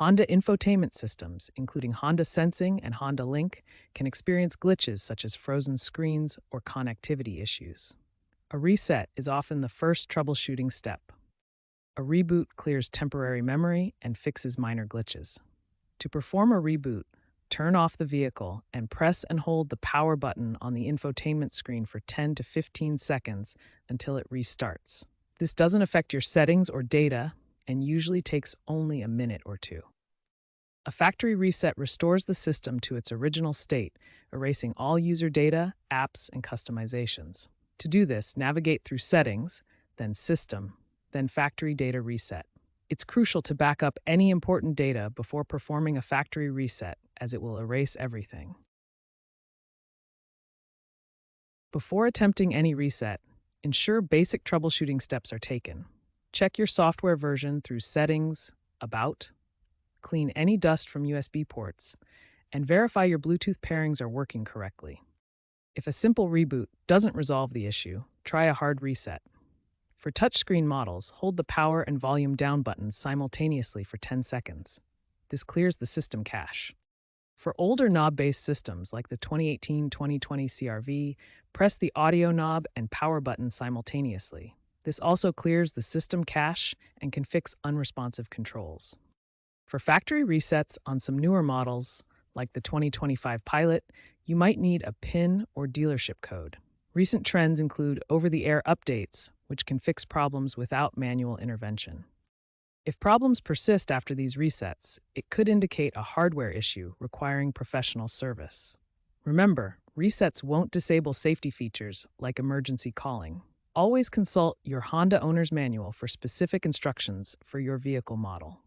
Honda infotainment systems, including Honda Sensing and Honda Link, can experience glitches such as frozen screens or connectivity issues. A reset is often the first troubleshooting step. A reboot clears temporary memory and fixes minor glitches. To perform a reboot, turn off the vehicle and press and hold the power button on the infotainment screen for 10 to 15 seconds until it restarts. This doesn't affect your settings or data and usually takes only a minute or two. A factory reset restores the system to its original state, erasing all user data, apps, and customizations. To do this, navigate through Settings, then System, then Factory Data Reset. It's crucial to back up any important data before performing a factory reset, as it will erase everything. Before attempting any reset, ensure basic troubleshooting steps are taken. Check your software version through Settings, About, clean any dust from USB ports, and verify your Bluetooth pairings are working correctly. If a simple reboot doesn't resolve the issue, try a hard reset. For touchscreen models, hold the power and volume down buttons simultaneously for 10 seconds. This clears the system cache. For older knob-based systems like the 2018-2020 CR-V, press the audio knob and power button simultaneously. This also clears the system cache and can fix unresponsive controls. For factory resets on some newer models, like the 2025 Pilot, you might need a PIN or dealership code. Recent trends include over-the-air updates, which can fix problems without manual intervention. If problems persist after these resets, it could indicate a hardware issue requiring professional service. Remember, resets won't disable safety features like emergency calling. Always consult your Honda owner's manual for specific instructions for your vehicle model.